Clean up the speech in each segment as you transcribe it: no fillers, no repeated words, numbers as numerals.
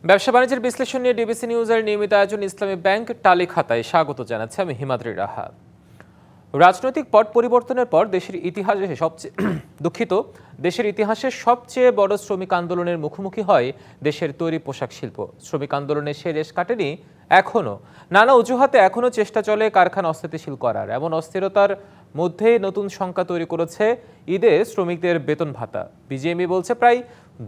ব্যবসা বাণিজ্যের বিশ্লেষণ নিয়ে ডিবিসি নিউজের নিয়মিত আয়োজন ইসলামী ব্যাংক টালি খাতায় স্বাগত জানাচ্ছে আমি হিমাদ্রি রাহা। রাজনৈতিক পট পরিবর্তনের পর দেশের ইতিহাসে সবচেয়ে বড় শ্রমিক আন্দোলনের মুখোমুখি হয় দেশের তৈরি পোশাক শিল্প। শ্রমিক আন্দোলনে সে রেশ কাটেনি এখনো। নানা অজুহাতে এখনো চেষ্টা চলে কারখানা অস্থিতিশীল করার। এমন অস্থিরতার মধ্যেই নতুন সংখ্যা তৈরি করেছে ঈদে শ্রমিকদের বেতন ভাতা। বিজিএমই বলছে প্রায়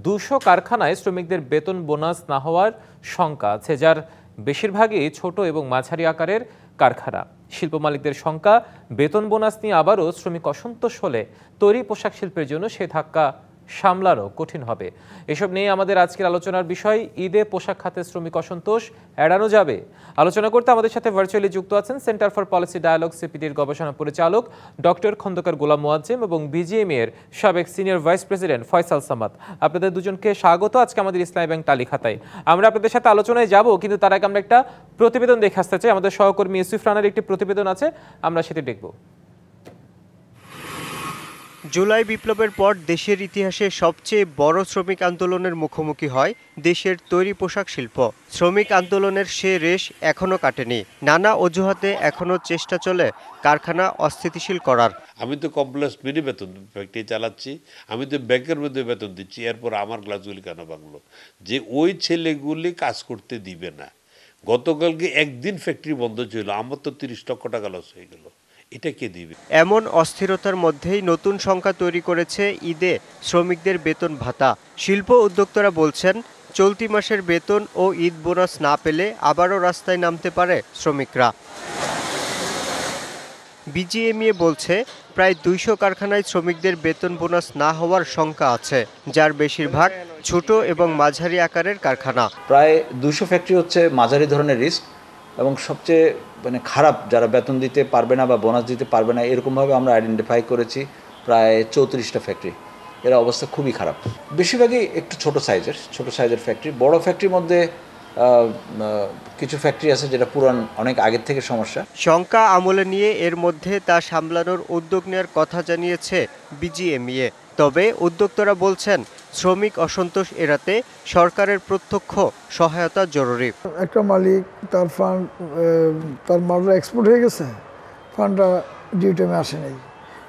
200 কারখানায় শ্রমিকদের বেতন বোনাস না হওয়ার শঙ্কা আছে, যার বেশিরভাগই ছোট এবং মাঝারি আকারের কারখানা। শিল্প মালিকদের শঙ্কা, বেতন বোনাস নিয়ে আবারও শ্রমিক অসন্তোষ হলে তৈরি পোশাক শিল্পের জন্য সে ধাক্কা সামলানো কঠিন হবে। এসব নিয়ে আমাদের আজকের আলোচনার বিষয়, ঈদে পোশাক খাতে শ্রমিক অসন্তোষ এড়ানো যাবে। আলোচনা করতে আমাদের সাথে ভার্চুয়ালি যুক্ত আছেন সেন্টার ফর পলিসি ডায়ালগ সিপিডির গবেষণা পরিচালক ডক্টর খন্দকার গোলাম মোয়াজ্জেম এবং বিজিএমই এর সাবেক senior vice president Faisal Samad. আপনাদের দুজনকে স্বাগত আজকে আমাদের ইসলামী ব্যাংক টালি খাতায়। আমরা আপনাদের সাথে আলোচনায় যাব, কিন্তু তার আগে আমরা একটা প্রতিবেদন দেখে আসতে চাই। আমাদের সহকর্মী ইউসুফ রানার একটি প্রতিবেদন আছে, আমরা সেটি দেখব। জুলাই বিপ্লবের পর দেশের ইতিহাসে সবচেয়ে বড় শ্রমিক আন্দোলনের মুখোমুখি হয় দেশের তৈরি পোশাক শিল্প। শ্রমিক আন্দোলনের সে রেশ এখনো কাটেনি। নানা অজুহাতে এখনো চেষ্টা চলে কারখানা অস্থিতিশীল করার। আমি তো কমপ্লেক্স মিনি বেতন ফ্যাক্টরি চালাচ্ছি, আমি তো ব্যাংকের মধ্যে বেতন দিচ্ছি, এরপর আমার গ্লাসগুলি কেন ভাঙলো? যে ওই ছেলেগুলি কাজ করতে দিবে না। গতকালকে একদিন ফ্যাক্টরি বন্ধ ছিল, আমার তো 30 লক্ষ টাকা লস হয়ে গেল। এটা কে দিবে? এমন অস্থিরতার মধ্যেই নতুন সংখ্যা তৈরি করেছে ঈদে শ্রমিকদের বেতন ভাতা। শিল্প উদ্যোক্তারা বলছেন, চলতি মাসের বেতন ও ঈদ বোনাস না পেলে আবারও রাস্তায় নামতে পারে শ্রমিকরা। বিজিএমইএ বলছে, প্রায় 200 কারখানায় শ্রমিকদের বেতন বোনাস না হওয়ার শঙ্কা আছে, যার বেশিরভাগ ছোট এবং মাঝারি আকারের কারখানা। প্রায় 200 ফ্যাক্টরি হচ্ছে মাঝারি ধরনের রিস্ক এবং সবচেয়ে খারাপ, যারা বেতন দিতে পারবে না বা বোনাস দিতে পারবে না, এরকমভাবে আমরা আইডেন্টিফাই করেছি প্রায় 34টা ফ্যাক্টরি। এর অবস্থা খুবই খারাপ। বেশিরভাগই একটু ছোট সাইজের ফ্যাক্টরি। বড় ফ্যাক্টরির মধ্যে কিছু ফ্যাক্টরি আছে যেটা পুরান, অনেক আগের থেকে সমস্যা। শঙ্কা আমলে নিয়ে এর মধ্যে তা সামলানোর উদ্যোগ নেওয়ার কথা জানিয়েছে বিজিএমইএ। তবে উদ্যোক্তারা বলছেন, শ্রমিক অসন্তোষ এড়াতে সরকারের প্রত্যক্ষ সহায়তা জরুরি। একটা মালিক তার ফান্ড, তার মালটা এক্সপোর্ট হয়ে গেছে, ফান্ডটা ডিউ টাইমে আসে নাই,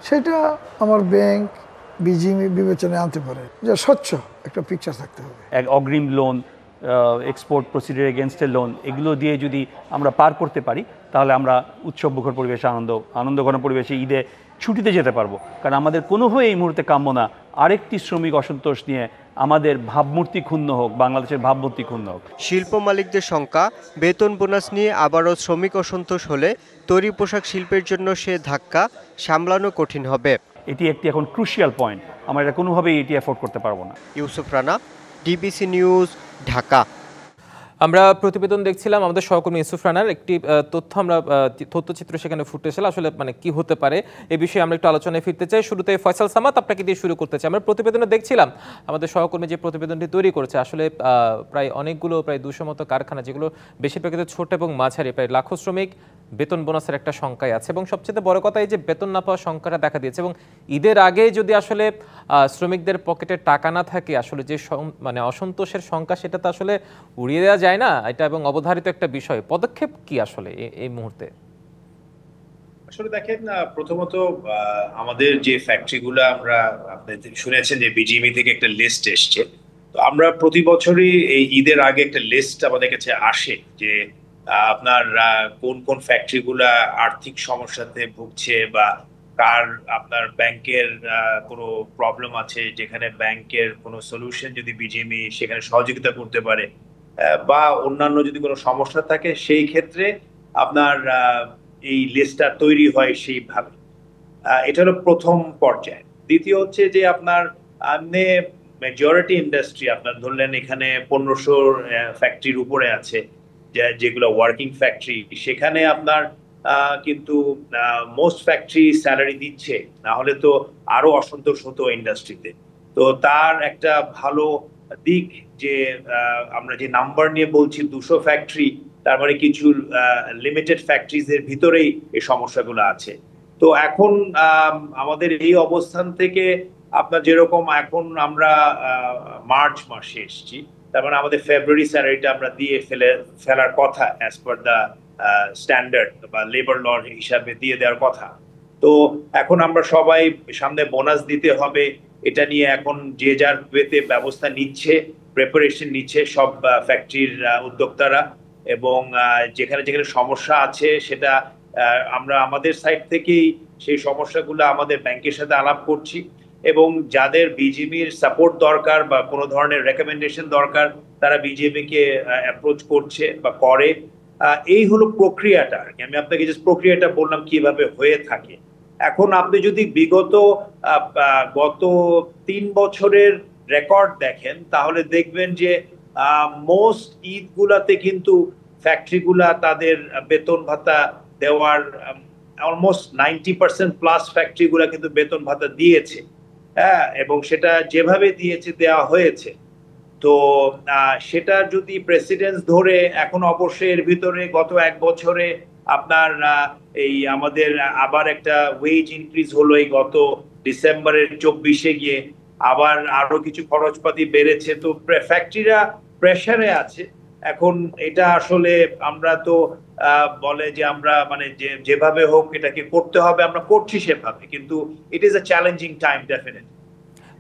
সেটা আমার ব্যাংক বিজিএমই বিবেচনায় আনতে পারে। যা স্বচ্ছ একটা পিকচার থাকতে হবে। এক অগ্রিম লোন, এক্সপোর্ট প্রসিডিউর এগেনস্টের লোন, এগুলো দিয়ে যদি আমরা পার করতে পারি, তাহলে আমরা উৎসবমুখর পরিবেশে আনন্দঘন পরিবেশে ঈদে ছুটিতে যেতে পারবো। কারণ আমাদের কোনোভাবে এই মুহূর্তে কাম্য না আরেকটি শ্রমিক অসন্তোষ নিয়ে আমাদের ভাবমূর্তি ক্ষুণ্ণ হোক, বাংলাদেশের ভাবমূর্তি ক্ষুণ্ণ হোক। শিল্প মালিকদের শঙ্কা, বেতন বোনাস নিয়ে আবারও শ্রমিক অসন্তোষ হলে তৈরি পোশাক শিল্পের জন্য সে ধাক্কা সামলানো কঠিন হবে। এটি একটি এখন ক্রুশিয়াল পয়েন্ট, আমরা এটা কোনোভাবেই এটি অ্যাফোর্ড করতে পারবো না। Yusuf Rana, DBC news, Dhaka. আমরা প্রতিবেদন দেখছিলাম, আমাদের সহকর্মী ইউসুফ রানার একটি তথ্যচিত্র সেখানে ফুটে এসেছিল। আসলে কি হতে পারে এই বিষয়ে আমরা একটু আলোচনায় ফিরতে চাই। শুরুতে ফয়সাল সামাদ, আপনাকে দিয়ে শুরু করতে চাই। আমরা প্রতিবেদনে দেখছিলাম আমাদের সহকর্মী যে প্রতিবেদনটি তৈরি করেছে, আসলে প্রায় 200 মতো কারখানা, যেগুলো বেশিরভাগই ছোট এবং মাঝারি, প্রায় লাখো শ্রমিক বেতন বোনাসের একটা সংখ্যায় আছে। এবং সবচেয়ে বড় কথা, এই যে বেতন না পাওয়ার সংখ্যাটা দেখা দিয়েছে, এবং ঈদের আগে যদি আসলে শ্রমিকদের পকেটে টাকা না থাকে, আসলে যে অসন্তোষের সংখ্যা, সেটা তো আসলে উড়িয়ে দেওয়া যায় না এটা, এবং অবধারিত একটা বিষয়। পদক্ষেপ কি আসলে এই মুহূর্তে? আসলে দেখেন, প্রথমত আমাদের যে ফ্যাক্টরিগুলো আমরা, আপনি শুনেছেন যে বিজিএমই থেকে একটা লিস্ট এসছে। তো আমরা প্রতি বছরই এই ঈদের আগে একটা লিস্ট আমাদের কাছে আসে যে আপনার কোন কোন ফ্যাক্টরিগুলা আর্থিক সমস্যাতে ভুগছে, বা কার আপনার ব্যাংকের কোনো প্রবলেম আছে, যেখানে ব্যাংকের কোনো সলিউশন যদি বিজিএমই সেখানে সহযোগিতা করতে পারে, বা অন্যান্য যদি কোনো সমস্যা থাকে, সেই ক্ষেত্রে আপনার এই লিস্টটা তৈরি হয় সেইভাবে। এটা হলো প্রথম পর্যায়ে। দ্বিতীয় হচ্ছে যে আপনার মেজরিটি ইন্ডাস্ট্রি, আপনার ধরলেন এখানে 1500 ফ্যাক্টরির উপরে আছে, যেগুলো ওয়ার্কিং ফ্যাক্টরি, সেখানে আপনার কিন্তু মোস্ট ফ্যাক্টরি স্যালারি দিচ্ছে, না হলে তো আরো অসন্তোষ হতো ইন্ডাস্ট্রিতে। তো তার একটা ভালো দিক যে আমরা যে নাম্বার নিয়ে বলছি 200 ফ্যাক্টরি, তার মানে কিছু লিমিটেড ফ্যাক্টরিজ এর ভিতরেই এই সমস্যাগুলো আছে। তো এখন আমাদের এই অবস্থান থেকে আপনার যেরকম এখন আমরা মার্চ মাসে এসেছি, তার মানে আমাদের ফেব্রুয়ারি স্যালারিটা আমরা দিয়ে ফেলার কথা অ্যাজ পার দ্য স্ট্যান্ডার্ড বা লেবার ল হিসাবে দিয়ে দেওয়ার কথা। তো এখন আমরা সবাই সামনে বোনাস দিতে হবে, এটা নিয়ে এখন যে যার ওয়েতে ব্যবস্থা নিচ্ছে, প্রিপারেশন নিচ্ছে সব ফ্যাক্টরির উদ্যোক্তারা, এবং যেখানে যেখানে সমস্যা আছে সেটা আমরা আমাদের সাইড থেকেই সেই সমস্যাগুলো আমাদের ব্যাংকের সাথে আলাপ করছি, এবং যাদের বিজিবির সাপোর্ট দরকার বা কোনো ধরনের রেকমেন্ডেশন দরকার তারা বিজেপিকে অ্যাপ্রোচ করছে বা করে। এই হলো প্রক্রিয়াটা। আমি আপনাকে যে প্রক্রিয়াটা বললাম কিভাবে হয়ে থাকে। এখন আপনি যদি গত 3 বছরের রেকর্ড দেখেন তাহলে দেখবেন যে মোস্ট ঈদ গুলাতে কিন্তু ফ্যাক্টরিগুলা তাদের বেতন ভাতা দেওয়ার অলমোস্ট 90% প্লাস ফ্যাক্টরিগুলা কিন্তু বেতন ভাতা দিয়েছে। হ্যাঁ, এবং সেটা যেভাবে দিয়েছে দেওয়া হয়েছে। তো সেটা যদি প্রেসিডেন্স ধরে, এখন অবশ্যই এর ভিতরে গত 1 বছরে আপনার এই আমাদের আবার একটা ওয়েজ ইনক্রিজ হলো এই গত ডিসেম্বরের 24-এ গিয়ে, আবার আরো কিছু খরচপাতি বেড়েছে। তো ফ্যাক্টরিরা প্রেসারে আছে এখন। এটা আসলে আমরা তো বলে যে আমরা মানে যেভাবে হোক এটাকে করতে হবে, আমরা করছি সেভাবে, কিন্তু it is a challenging time definitely.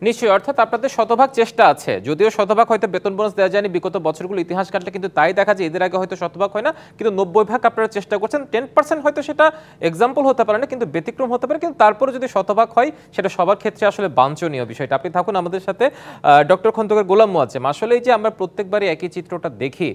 নিশ্চয়ই, অর্থাৎ আপনাদের শতভাগ চেষ্টা আছে, যদিও শতভাগ হয়তো বেতন বোনাস দেওয়া যায়নি বিগত বছরগুলো ইতিহাস কাটলে, কিন্তু তাই দেখা যায় এদের আগে হয়তো শতভাগ হয় না, কিন্তু 90% আপনারা চেষ্টা করছেন। 10% হয়তো সেটা এক্সাম্পল হতে পারে না, কিন্তু ব্যতিক্রম হতে পারে, কিন্তু তারপরে যদি শতভাগ হয় সেটা সবার ক্ষেত্রে আসলে বাঞ্ছনীয় বিষয়টা। আপনি থাকুন আমাদের সাথে। ডক্টর খন্দকার গোলাম মোয়াজ্জেম, আসলে এই যে আমরা প্রত্যেকবারই একই চিত্রটা দেখি,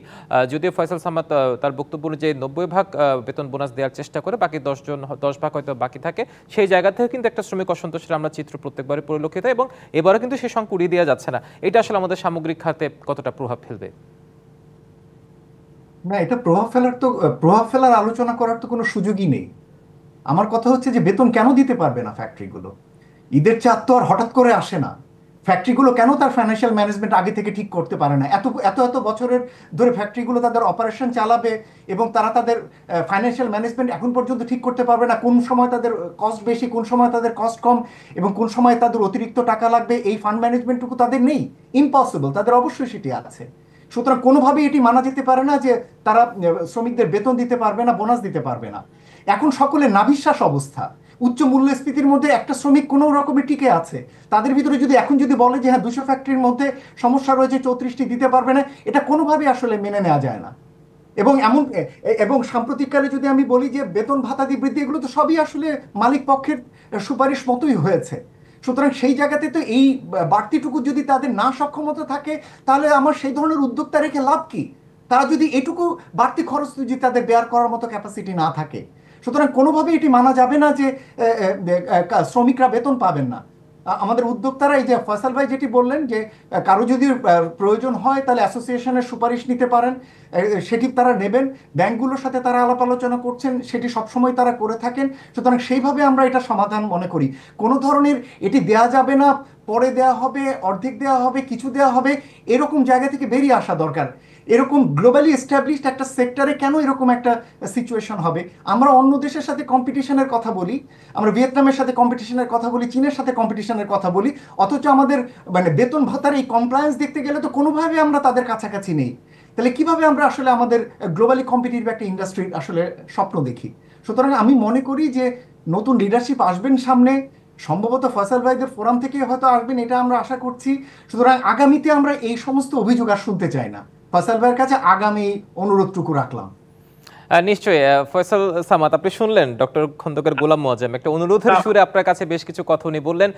যদিও ফয়সাল সামাদ তার বক্তব্য অনুযায়ী 90% বেতন বোনাস দেওয়ার চেষ্টা করে, বাকি 10% হয়তো বাকি থাকে, সেই জায়গা থেকে কিন্তু একটা শ্রমিক অসন্তোষের আমরা চিত্র প্রত্যেকবারই পরিলক্ষিত, এবং এবারও কিন্তু সে সংখ্যা উড়িয়ে দেওয়া যাচ্ছে না। এটা আসলে আমাদের সামগ্রিক খাতে কতটা প্রভাব ফেলবে? না, এটা প্রভাব ফেলার আলোচনা করার তো কোনো সুযোগই নেই। আমার কথা হচ্ছে যে বেতন কেন দিতে পারবে না ফ্যাক্টরিগুলো? ঈদের চাঁদ তো আর হঠাৎ করে আসে না। ফ্যাক্টরিগুলো কেন তার ফাইন্যান্সিয়াল ম্যানেজমেন্ট আগে থেকে ঠিক করতে পারে না? এত এত এত বছরের ধরে ফ্যাক্টরিগুলো তাদের অপারেশন চালাবে এবং তারা তাদের ফাইন্যান্সিয়াল ম্যানেজমেন্ট এখন পর্যন্ত ঠিক করতে পারবে না। কোন সময় তাদের কস্ট বেশি, কোন সময় তাদের কস্ট কম, এবং কোন সময় তাদের অতিরিক্ত টাকা লাগবে, এই ফান্ড ম্যানেজমেন্টটুকু তাদের নেই। ইম্পসিবল। তাদের অবশ্যই সেটি আছে। সুতরাং কোনোভাবেই এটি মানা যেতে পারে না যে তারা শ্রমিকদের বেতন দিতে পারবে না, বোনাস দিতে পারবে না। এখন সকলের নাভিশ্বাস অবস্থা। উচ্চ মূল্যস্ফীতির মধ্যে একটা শ্রমিক কোনো রকমের টিকে আছে। তাদের ভিতরে যদি এখন বলে যে হ্যাঁ 200 ফ্যাক্টরির মধ্যে সমস্যা রয়েছে, 34টি দিতে পারবে না, এটা কোনোভাবেই আসলে মেনে নেওয়া যায় না। এবং সাম্প্রতিককালে যদি আমি বলি যে বেতন ভাতাদি বৃদ্ধি, এগুলো তো সবই আসলে মালিক পক্ষের সুপারিশ মতোই হয়েছে। সুতরাং সেই জায়গাতে তো এই বাড়তিটুকু যদি তাদের না সক্ষমতা থাকে, তাহলে আমার সেই ধরনের উদ্যোক্তা রেখে লাভ কি? তারা যদি এটুকু বাড়তি খরচ যদি তাদের বেয়ার করার মতো ক্যাপাসিটি না থাকে, সুতরাং কোনোভাবে এটি মানা যাবে না যে শ্রমিকরা বেতন পাবেন না। আমাদের উদ্যোক্তারা, এই যে ফয়সাল ভাই যেটি বললেন যে কারো যদি প্রয়োজন হয় তাহলে অ্যাসোসিয়েশনের সুপারিশ নিতে পারেন, সেটি তারা নেবেন। ব্যাংকগুলোর সাথে তারা আলাপ আলোচনা করছেন, সেটি সবসময় তারা করে থাকেন। সুতরাং সেইভাবে আমরা এটা সমাধান মনে করি। কোনো ধরনের এটি দেয়া যাবে না, পরে দেয়া হবে, অর্ধেক দেওয়া হবে, কিছু দেওয়া হবে, এরকম জায়গা থেকে বেরিয়ে আসা দরকার। এরকম গ্লোবালি এস্টাবলিশড একটা সেক্টরে কেন এরকম একটা সিচুয়েশন হবে? আমরা অন্য দেশের সাথে কম্পিটিশনের কথা বলি, আমরা ভিয়েতনামের সাথে কম্পিটিশনের কথা বলি, চীনের সাথে কম্পিটিশনের কথা বলি, অথচ আমাদের মানে বেতন ভাতার এই কমপ্লায়েন্স দেখতে গেলে তো কোনোভাবে আমরা তাদের কাছাকাছি নেই। তাহলে কিভাবে আমরা আসলে আমাদের গ্লোবালি কম্পিটিটিভ একটা ইন্ডাস্ট্রির আসলে স্বপ্ন দেখি? সুতরাং আমি মনে করি যে নতুন লিডারশিপ আসবেন সামনে, সম্ভবত ফয়সাল ভাইদের ফোরাম থেকে হয়তো আসবেন, এটা আমরা আশা করছি। সুতরাং আগামীতে আমরা এই সমস্ত অভিযোগ আর শুনতে চাই না। ফয়সাল ভাইয়ের কাছে আগামী অনুরোধটুকু রাখলাম। নিশ্চয়ই ফয়সাল সামাদ, আপনি শুনলেন ডক্টর খন্দকার গোলাম মোয়াজ্জেম একটা অনুরোধের সুরে আপনার কাছে বেশ কিছু কথা উনি বললেন,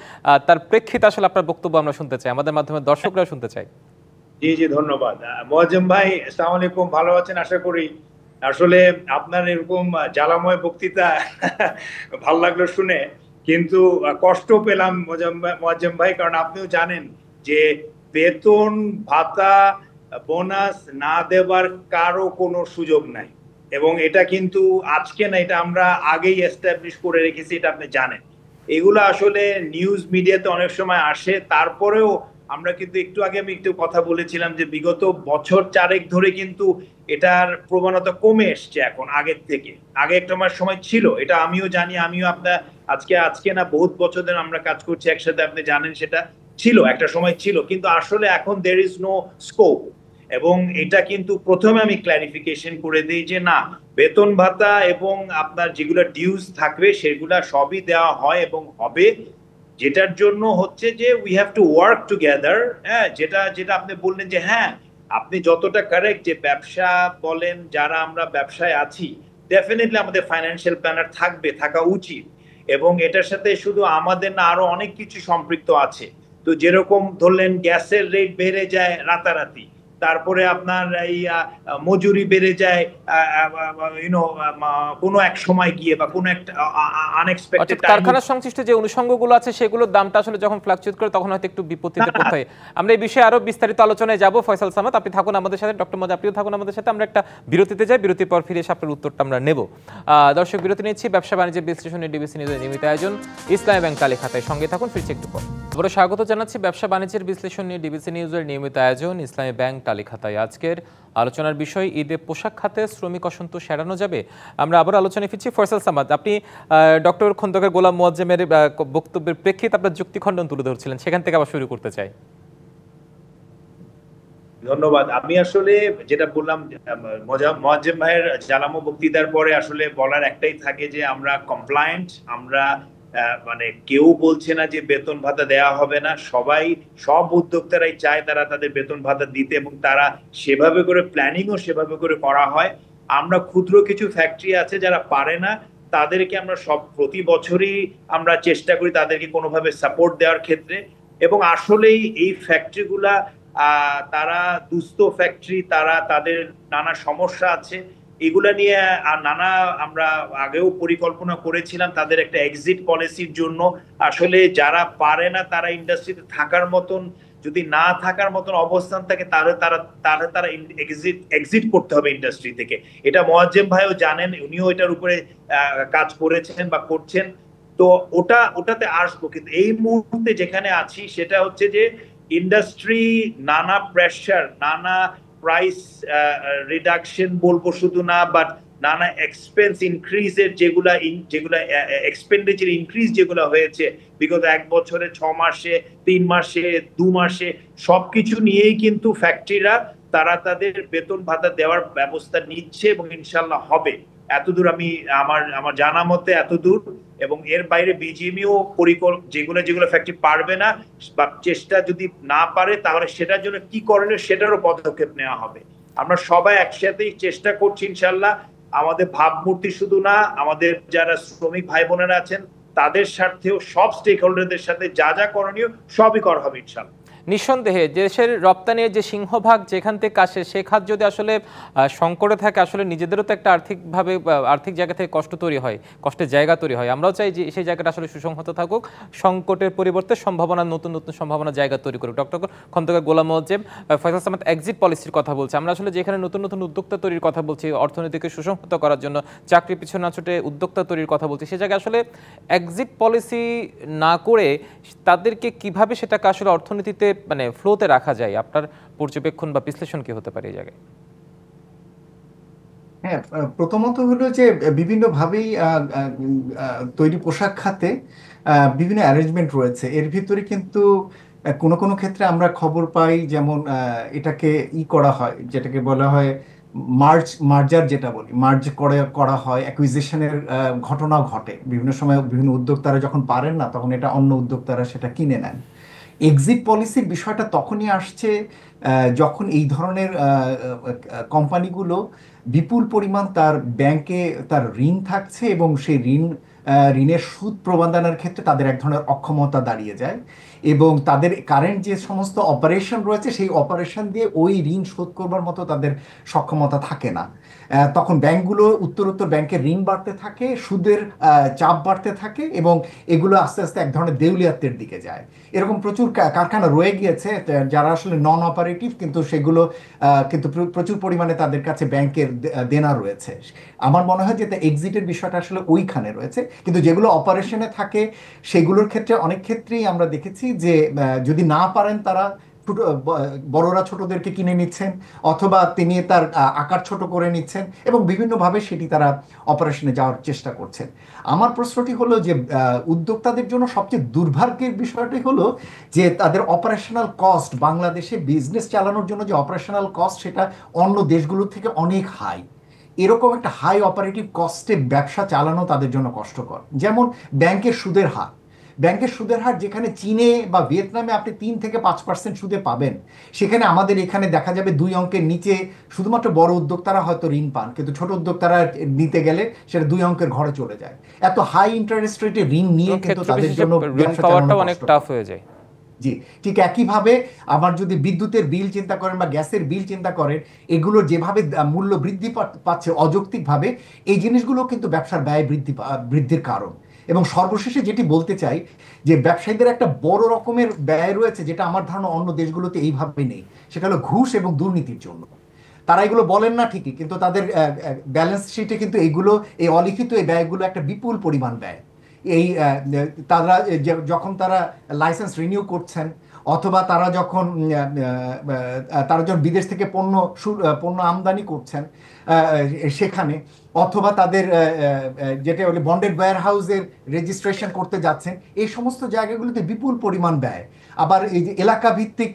তার প্রেক্ষিতে আসলে আপনার বক্তব্য আমরা শুনতে চাই, আমাদের মাধ্যমে দর্শকরা শুনতে চাই। জি ধন্যবাদ মোয়াজ্জেম ভাই। আসসালামু আলাইকুম, ভালো আছেন আশা করি। আসলে আপনার এরকম জ্বালাময় বক্তৃতা ভালো লাগলো শুনে, কিন্তু কষ্ট পেলাম মোয়াজ্জেম ভাই, কারণ আপনিও জানেন যে বেতন ভাতা বোনাস না দেবার কারো কোনো সুযোগ নাই, এবং এটা কিন্তু আজকে না, এটা আমরা আগেই এস্টাবলিশ করে রেখেছি, এটা আপনি জানেন। এগুলো আসলে নিউজ মিডিয়াতে অনেক সময় আসে, তারপরেও আমরা কিন্তু একটু আগে আমি একটু কথা বলেছিলাম যে বিগত বছর 4 ধরে কিন্তু এটার প্রবণতা কমে এসছে এখন আগের থেকে। আগে একটা সময় ছিল, এটা আমিও জানি, আমিও আপনার আজকে না বহুত বছর ধরে আমরা কাজ করছি একসাথে, আপনি জানেন সেটা ছিল, একটা সময় ছিল, কিন্তু আসলে এখন there is no scope। এবং এটা কিন্তু প্রথমে আমি ক্ল্যারিফিকেশন করে দিই যে না, বেতন ভাতা এবং আপনার যেগুলো ডিউজ থাকবে সেগুলা সবই দেওয়া হয় এবং হবে, যেটার জন্য হচ্ছে যে we have to work together. হ্যাঁ, যেটা যেটা আপনি বললেন যে হ্যাঁ, আপনি যতটা কারেক্ট যে ব্যবসা বলেন, যারা আমরা ব্যবসায় আছি ডেফিনেটলি আমাদের ফাইন্যান্সিয়াল প্ল্যানার থাকা উচিত, এবং এটার সাথে শুধু আমাদের না, আরো অনেক কিছু সম্পৃক্ত আছে। তো যেরকম ধরলেন গ্যাসের রেট বেড়ে যায় রাতারাতি, তারপরে আপনার এই মজুরি বেড়ে যায় কোনো এক সময় গিয়ে বা কোনো একটা আনএক্সপেক্টেড কারখানা সংশ্লিষ্ট যে অনুষঙ্গগুলো আছে সেগুলোর দামটা আসলে যখন ফ্লাকচুয়েট করে তখন হয়তো একটু বিপত্তিতে পড়তে হয়। আমরা এই বিষয়ে আরো বিস্তারিত আলোচনায় যাব। ফয়সাল সামাদ, আপনি থাকুন আমাদের সাথে, ডক্টর মোহাম্মদ আপনিও থাকুন আমাদের সাথে। আমরা একটা বিরতিতে যাই, বিরতির পর ফিরে এসে আপনার উত্তরটা আমরা নেব। দর্শক, বিরতি নিচ্ছি। ব্যবসা বাণিজ্যের বিশ্লেষণে ডিবিসি নিউজের নিয়মিত আয়োজন ইসলামী ব্যাংক তালিকা খাতায়, সঙ্গে থাকুন, ফিরছি একটু পর। বড় স্বাগত জানাচ্ছি ব্যবসা বাণিজ্যের বিশ্লেষণ নিয়ে ডিবিসি নিউজের নিয়মিত আয়োজন ইসলামী ব্যাংক তালিকা খাতায়। আজকের আলোচনার বিষয় ঈদে পোশাক খাতে শ্রমিক অসন্তোষ এড়ানো যাবে। আমরা আবার আলোচনায় ফিরছি। ফয়সাল সামাদ, আপনি ডক্টর খন্দকার গোলাম মোয়াজ্জেমের বক্তব্যের প্রেক্ষিতে আপনার যুক্তি খণ্ডন তুলে ধরছিলেন, সেখান থেকে আবার শুরু করতে চাই। ধন্যবাদ। আমি আসলে যেটা বললাম, মোয়াজ্জেম ভাইয়ের জালামো বক্তৃতার পরে আসলে বলার একটাই থাকে যে আমরা কমপ্লায়েন্ট, আমরা মানে কেউ বলছে না যে বেতন ভাতা দেওয়া হবে না, সব উদ্যোক্তারাই চায় তারা তাদের বেতন ভাতা দিতে, এবং তারা সেভাবে করে প্ল্যানিংও সেভাবে করে করা হয়। আমরা ক্ষুদ্র কিছু ফ্যাক্টরি আছে যারা পারে না, তাদেরকে আমরা প্রতি বছরই আমরা চেষ্টা করি তাদেরকে কোনোভাবে সাপোর্ট দেওয়ার ক্ষেত্রে। এবং আসলেই এই ফ্যাক্টরিগুলা তারা দুস্থ ফ্যাক্টরি, তাদের নানা সমস্যা আছে, এগুলা নিয়ে আমরা আগেও পরিকল্পনা করেছিলাম তাদের একটা এক্সিট পলিসির জন্য। আসলে যারা পারে না তারা ইন্ডাস্ট্রিতে থাকার মতন, যদি না থাকার মতন অবস্থান থাকে তারা এক্সিট করতে হবে ইন্ডাস্ট্রি থেকে। এটা মোয়াজ্জেম ভাইও জানেন, উনিও এটার উপরে কাজ করেছেন বা করছেন। তো ওটাতে আসবো, কিন্তু এই মুহূর্তে যেখানে আছি সেটা হচ্ছে যে ইন্ডাস্ট্রি নানা প্রেসার, নানা প্রাইস রিডাকশন বলবো শুধু না, বাট নানা এক্সপেন্স ইনক্রিজের যেগুলা এক্সপেন্ডিচার ইনক্রিজ যেগুলো হয়েছে বিগত 1 বছরে, 6 মাসে, 3 মাসে, 2 মাসে, সবকিছু নিয়েই কিন্তু ফ্যাক্টরিরা তারা তাদের বেতন ভাতা দেওয়ার ব্যবস্থা নিচ্ছে এবং ইনশাল্লাহ হবে। এতদূর আমার জানা মতে এতদূর। এবং এর বাইরে বিজিএমইও যেগুলো ফ্যাক্টরি পারবে না বা চেষ্টা যদি না পারে তাহলে সেটার জন্য কি করণীয় সেটারও পদক্ষেপ নেওয়া হবে। আমরা সবাই একসাথেই চেষ্টা করছি ইনশাল্লাহ। আমাদের ভাবমূর্তি শুধু না, আমাদের যারা শ্রমিক ভাই বোনেরা আছেন তাদের স্বার্থেও সব স্টেক হোল্ডারদের সাথে যা যা করণীয় সবই করা হবে ইনশাল্লাহ। নিঃসন্দেহে দেশের রপ্তানির যে সিংহভাগ যেখান থেকে আসে, সে খাত যদি আসলে সংকটে থাকে, আসলে নিজেদেরও তো একটা আর্থিক জায়গা থেকে কষ্টের জায়গা তৈরি হয়। আমরাও চাই যে সেই জায়গাটা আসলে সুসংহত থাকুক, সংকটের পরিবর্তে নতুন সম্ভাবনা জায়গা তৈরি করুক। ডক্টর খন্দকার গোলাম মোয়াজ্জেম, ফয়সাল সামাদ এক্সিট পলিসির কথা বলছে। আমরা আসলে যেখানে নতুন উদ্যোক্তা তৈরির কথা বলছি, অর্থনীতিকে সুসংহত করার জন্য চাকরি পিছনে না ছুটে উদ্যোক্তা তৈরির কথা বলছি, সে জায়গায় আসলে এক্সিট পলিসি না করে তাদেরকে কিভাবে সেটাকে আসলে অর্থনীতিতে মানে ফ্লোতে রাখা যায়, আপনার পর্যবেক্ষণ বা বিশ্লেষণ কি হতে পারে এই জায়গায়? হ্যাঁ, প্রথমত হলো যে বিভিন্নভাবেই তৈরি পোশাক খাতে বিভিন্ন অ্যারেঞ্জমেন্ট রয়েছে। এর ভিতরে কিন্তু কোনো ক্ষেত্রে আমরা খবর পাই, যেমন এটাকে করা হয়, যেটাকে বলা হয় মার্জার, যেটা বলি মার্জ করা হয়, অ্যাকুইজিশনের ঘটনা ঘটে। বিভিন্ন সময় বিভিন্ন উদ্যোক্তারা যখন পারেন না তখন এটা অন্য উদ্যোক্তারা সেটা কিনে নেন। এক্সিট পলিসির বিষয়টা তখনই আসছে যখন এই ধরনের কোম্পানিগুলো বিপুল পরিমাণ তার ব্যাংকে তার ঋণ থাকছে এবং সেই ঋণের সুদ প্রবন্ধনের ক্ষেত্রে তাদের এক ধরনের অক্ষমতা দাঁড়িয়ে যায়, এবং তাদের কারেন্ট যে সমস্ত অপারেশন রয়েছে সেই অপারেশন দিয়ে ওই ঋণ শোধ করবার মতো তাদের সক্ষমতা থাকে না। তখন ব্যাংকগুলো উত্তরোত্তর ব্যাংকের ঋণ বাড়তে থাকে, সুদের চাপ বাড়তে থাকে, এবং এগুলো আস্তে আস্তে এক ধরনের দেউলিয়াত্বের দিকে যায়। এরকম প্রচুর কারখানা রয়ে গিয়েছে যারা আসলে নন অপারেটিভ, কিন্তু সেগুলো কিন্তু প্রচুর পরিমাণে তাদের কাছে ব্যাংকের দেনা রয়েছে। আমার মনে হয় যে এক্সিটের বিষয়টা আসলে ওইখানে রয়েছে। কিন্তু যেগুলো অপারেশনে থাকে সেগুলোর ক্ষেত্রে অনেক ক্ষেত্রেই আমরা দেখেছি যে যদি না পারেন তারা বড়রা ছোটদেরকে কিনে নিচ্ছেন, অথবা তিনি তার আকার ছোট করে নিচ্ছেন এবং বিভিন্নভাবে সেটি তারা অপারেশনে যাওয়ার চেষ্টা করছেন। আমার প্রশ্নটি হলো যে উদ্যোক্তাদের জন্য সবচেয়ে দুর্ভাগ্যের বিষয়টি হলো যে তাদের অপারেশনাল কস্ট, বাংলাদেশে বিজনেস চালানোর জন্য যে অপারেশনাল কস্ট সেটা অন্য দেশগুলোর থেকে অনেক হাই। এরকম একটা হাই অপারেটিভ কস্টে ব্যবসা চালানো তাদের জন্য কষ্টকর। যেমন ব্যাংকের সুদের হার, যেখানে চীনে বা ভিয়েতনামে আপনি 3 থেকে 5% সুদে পাবেন, সেখানে আমাদের এখানে দেখা যাবে 2 অঙ্কের নিচে। শুধুমাত্র বড় উদ্যোক্তারা হয়তো ঋণ পান, কিন্তু ছোট উদ্যোক্তারা নিতে গেলে সেটা 2 অঙ্কের ঘরে চলে যায়। এত হাই ইন্টারেস্ট রেটে ঋণ নিয়ে কিন্তু তাদের জন্য ব্যবসা চালানো অনেক টাফ হয়ে যায়। জি, ঠিক একইভাবে আমার যদি বিদ্যুতের বিল চিন্তা করেন বা গ্যাসের বিল চিন্তা করেন, এগুলো যেভাবে মূল্য বৃদ্ধি পাচ্ছে অযৌক্তিকভাবে, এই জিনিসগুলো কিন্তু ব্যবসার ব্যয় বৃদ্ধির কারণ। এবং সর্বশেষে যেটি বলতে চাই যে ব্যবসায়ীদের একটা বড় রকমের ব্যয় রয়েছে, যেটা আমার ধারণা অন্য দেশগুলোতে এইভাবে নেই, সেটা হলো ঘুষ এবং দুর্নীতির জন্য। তারা এগুলো বলেন না ঠিকই, কিন্তু তাদের ব্যালেন্স শিটে কিন্তু এইগুলো, এই অলিখিত এই ব্যয়গুলো একটা বিপুল পরিমাণ ব্যয়। এই তারা যখন তারা লাইসেন্স রিনিউ করছেন, অথবা তারা যখন বিদেশ থেকে পণ্য আমদানি করছেন সেখানে, অথবা তাদের যেটা বলে বন্ডেড ওয়্যার হাউসের রেজিস্ট্রেশন করতে যাচ্ছেন, এই সমস্ত জায়গাগুলোতে বিপুল পরিমাণ ব্যয়। আবার এই যে এলাকা ভিত্তিক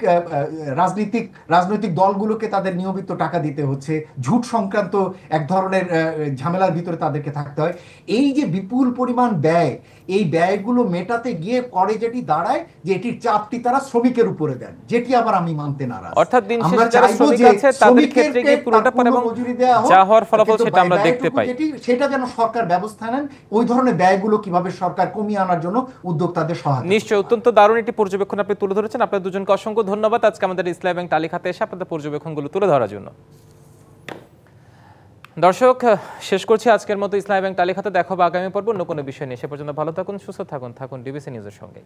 রাজনৈতিক দলগুলোকে তাদের নিয়মিত টাকা দিতে হচ্ছে, ঝুট সংক্রান্ত এক ধরনের ঝামেলার ভিতরে তাদেরকে থাকতে হয়। এই যে বিপুল পরিমাণ ব্যয়, এই ব্যয়গুলো মেটাতে গিয়ে পরে যেটি দাঁড়ায় যে এটির চাপটি তারা শ্রমিকের উপরে দেন, যেটি আবার আমি মানতে নারাজ। অর্থাৎ দিন শেষে যারা শ্রমিক আছে তাদের ক্ষেত্রে কি পুরোটা পারে এবং যা হওয়ার ফলাফল সেটা আমরা দেখতে পাই, সেটা যেন সরকার ব্যবস্থা নেন। ওই ধরনের ব্যয়গুলো কিভাবে সরকার কমিয়ে আনার জন্য উদ্যোক্তাদের সহায়তা। নিশ্চয়ই, অত্যন্ত দারুণ একটি পর্যবেক্ষণ আপনি তুলে ধরেছেন। আপনাদের দুজনকে অসংখ্য ধন্যবাদ আজকে আমাদের ইসলামী ব্যাংক তালিকাতে এসে আপনাদের পর্যবেক্ষণগুলো তুলে ধরার জন্য। দর্শক, শেষ করছি আজকের মতো ইসলামী ব্যাংক তালিকাতে। দেখা হবে আগামী পর্ব অন্য কোনো বিষয় নিয়ে। সে পর্যন্ত ভালো থাকুন, সুস্থ থাকুন, ডিবিসি নিউজের সঙ্গে।